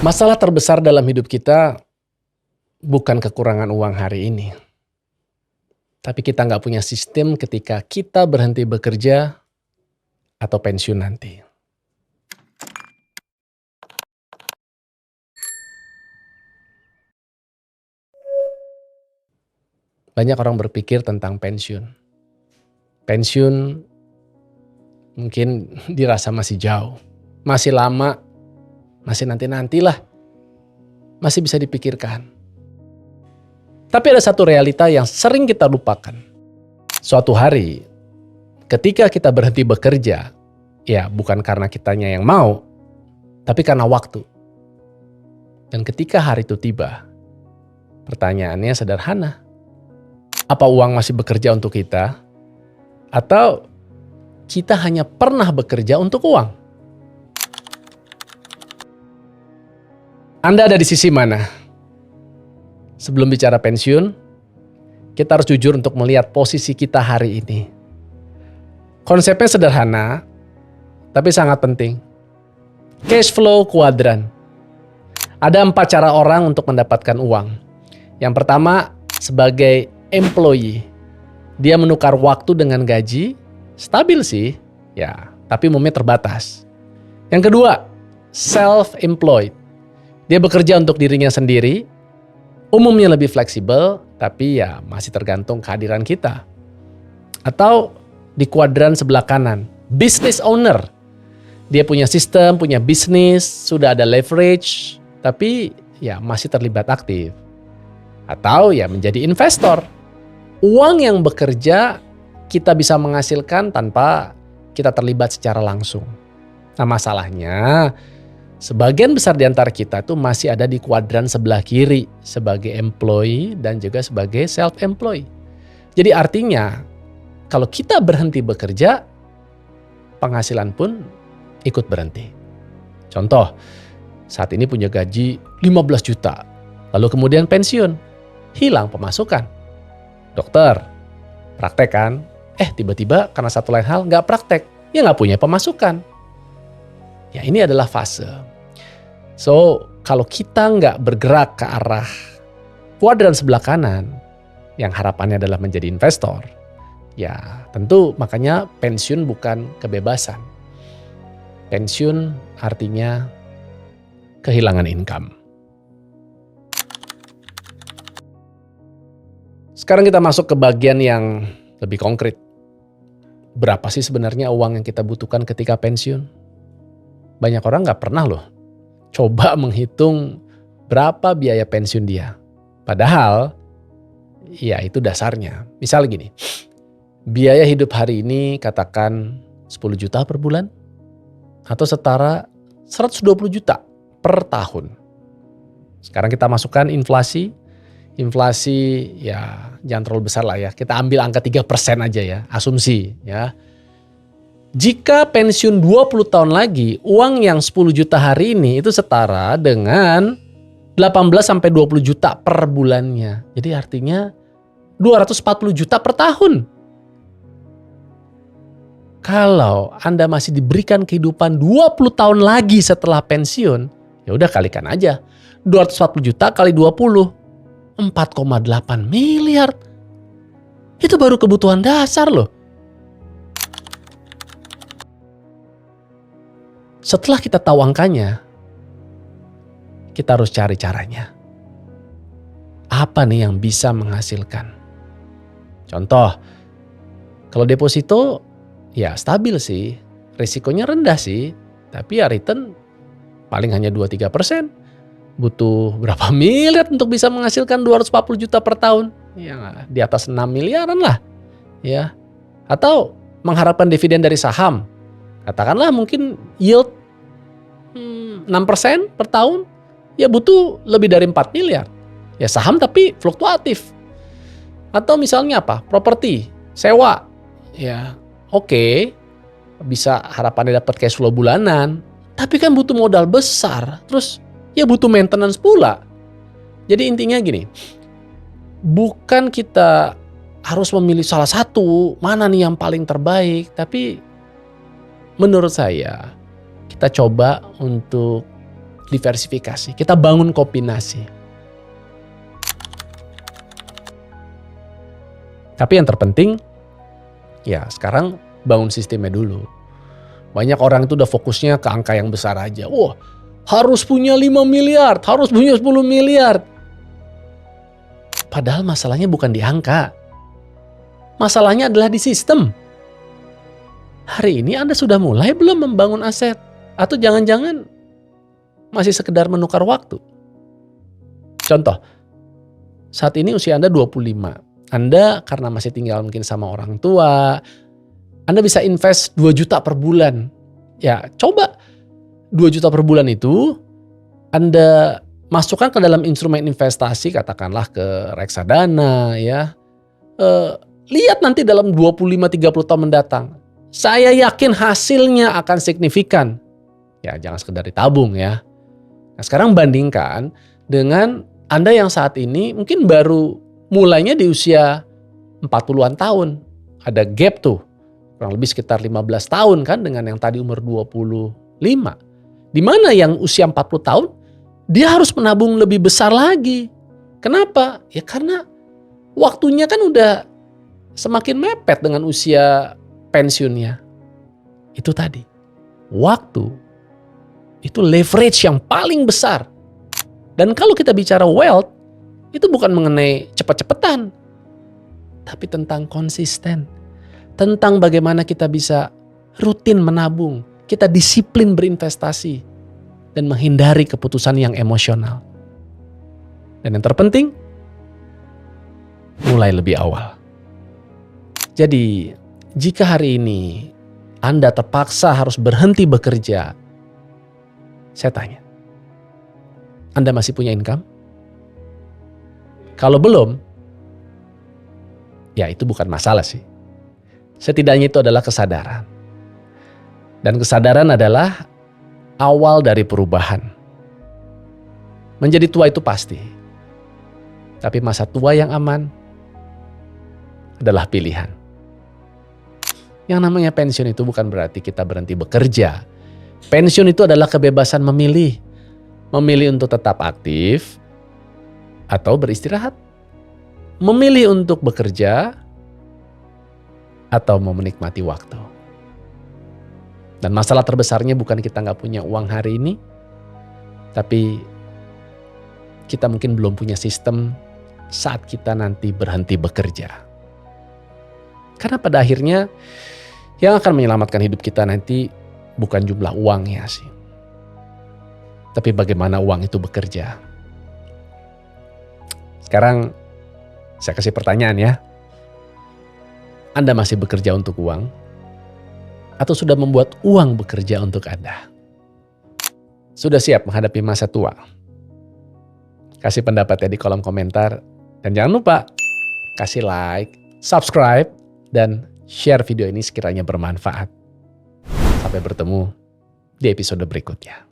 Masalah terbesar dalam hidup kita bukan kekurangan uang hari ini, tapi kita nggak punya sistem ketika kita berhenti bekerja atau pensiun nanti. Banyak orang berpikir tentang pensiun. Pensiun mungkin dirasa masih jauh, masih lama, masih nanti-nantilah, masih bisa dipikirkan. Tapi ada satu realita yang sering kita lupakan. Suatu hari, ketika kita berhenti bekerja, ya bukan karena kitanya yang mau, tapi karena waktu. Dan ketika hari itu tiba, pertanyaannya sederhana. Apa uang masih bekerja untuk kita? Atau kita hanya pernah bekerja untuk uang? Anda ada di sisi mana? Sebelum bicara pensiun, kita harus jujur untuk melihat posisi kita hari ini. Konsepnya sederhana, tapi sangat penting. Cash flow kuadran. Ada 4 cara orang untuk mendapatkan uang. Yang pertama, sebagai employee. Dia menukar waktu dengan gaji, stabil sih, ya, tapi umumnya terbatas. Yang kedua, self-employed. Dia bekerja untuk dirinya sendiri, umumnya lebih fleksibel, tapi ya masih tergantung kehadiran kita. Atau di kuadran sebelah kanan, business owner. Dia punya sistem, punya bisnis, sudah ada leverage, tapi ya masih terlibat aktif. Atau ya menjadi investor. Uang yang bekerja kita bisa menghasilkan tanpa kita terlibat secara langsung. Nah masalahnya, sebagian besar di antara kita itu masih ada di kuadran sebelah kiri sebagai employee dan juga sebagai self-employed. Jadi artinya kalau kita berhenti bekerja, penghasilan pun ikut berhenti. Contoh, saat ini punya gaji 15 juta, lalu kemudian pensiun, hilang pemasukan. Dokter, praktek kan? Tiba-tiba karena satu lain hal nggak praktek, ya nggak punya pemasukan. Ya ini adalah fase. So, kalau kita nggak bergerak ke arah kuadran sebelah kanan, yang harapannya adalah menjadi investor, ya tentu makanya pensiun bukan kebebasan. Pensiun artinya kehilangan income. Sekarang kita masuk ke bagian yang lebih konkret. Berapa sih sebenarnya uang yang kita butuhkan ketika pensiun? Banyak orang nggak pernah loh coba menghitung berapa biaya pensiun dia. Padahal ya itu dasarnya. Misal gini, biaya hidup hari ini katakan 10 juta per bulan atau setara 120 juta per tahun. Sekarang kita masukkan inflasi. Inflasi ya jangan terlalu besar lah ya. Kita ambil angka 3% aja ya, asumsi ya. Jika pensiun 20 tahun lagi, uang yang 10 juta hari ini itu setara dengan 18-20 juta per bulannya. Jadi artinya 240 juta per tahun. Kalau Anda masih diberikan kehidupan 20 tahun lagi setelah pensiun, ya udah kalikan aja. 240 juta kali 20. 4,8 miliar. Itu baru kebutuhan dasar loh. Setelah kita tahu angkanya, kita harus cari caranya. Apa nih yang bisa menghasilkan? Contoh, kalau deposito ya stabil sih, risikonya rendah sih, tapi ya return paling hanya 2-3%. Butuh berapa miliar untuk bisa menghasilkan 240 juta per tahun? Ya di atas 6 miliaran lah. Ya. Atau mengharapkan dividen dari saham. Katakanlah mungkin yield 6% per tahun. Ya butuh lebih dari 4 miliar. Ya saham tapi fluktuatif. Atau misalnya apa? Properti, sewa. Ya oke. Bisa harapannya dapat cash flow bulanan. Tapi kan butuh modal besar. Terus ya butuh maintenance pula. Jadi intinya gini, bukan kita harus memilih salah satu, mana nih yang paling terbaik. Tapi menurut saya, kita coba untuk diversifikasi, kita bangun kombinasi. Tapi yang terpenting, ya sekarang bangun sistemnya dulu. Banyak orang itu udah fokusnya ke angka yang besar aja. Wah, harus punya 5 miliar, harus punya 10 miliar. Padahal masalahnya bukan di angka. Masalahnya adalah di sistem. Hari ini Anda sudah mulai belum membangun aset? Atau jangan-jangan masih sekedar menukar waktu? Contoh, saat ini usia Anda 25. Anda karena masih tinggal mungkin sama orang tua, Anda bisa invest 2 juta per bulan. Ya, coba 2 juta per bulan itu Anda masukkan ke dalam instrumen investasi, katakanlah ke reksadana ya. Lihat nanti dalam 25-30 tahun mendatang. Saya yakin hasilnya akan signifikan. Ya, jangan sekedar ditabung ya. Nah, sekarang bandingkan dengan Anda yang saat ini mungkin baru mulainya di usia 40-an tahun. Ada gap tuh. Kurang lebih sekitar 15 tahun kan dengan yang tadi umur 25. Di mana yang usia 40 tahun, dia harus menabung lebih besar lagi. Kenapa? Ya karena waktunya kan udah semakin mepet dengan usia pensiunnya. Itu tadi. Waktu itu leverage yang paling besar. Dan kalau kita bicara wealth, itu bukan mengenai cepat-cepatan, tapi tentang konsisten. Tentang bagaimana kita bisa rutin menabung, kita disiplin berinvestasi, dan menghindari keputusan yang emosional. Dan yang terpenting, mulai lebih awal. Jadi, jika hari ini Anda terpaksa harus berhenti bekerja, saya tanya, Anda masih punya income? Kalau belum, ya itu bukan masalah sih. Setidaknya itu adalah kesadaran. Dan kesadaran adalah awal dari perubahan. Menjadi tua itu pasti. Tapi masa tua yang aman adalah pilihan. Yang namanya pensiun itu bukan berarti kita berhenti bekerja. Pensiun itu adalah kebebasan memilih. Memilih untuk tetap aktif atau beristirahat. Memilih untuk bekerja atau mau menikmati waktu. Dan masalah terbesarnya bukan kita nggak punya uang hari ini, tapi kita mungkin belum punya sistem saat kita nanti berhenti bekerja. Karena pada akhirnya yang akan menyelamatkan hidup kita nanti bukan jumlah uangnya sih, tapi bagaimana uang itu bekerja. Sekarang saya kasih pertanyaan ya. Anda masih bekerja untuk uang? Atau sudah membuat uang bekerja untuk Anda? Sudah siap menghadapi masa tua? Kasih pendapatnya di kolom komentar. Dan jangan lupa kasih like, subscribe, dan share video ini sekiranya bermanfaat. Sampai bertemu di episode berikutnya.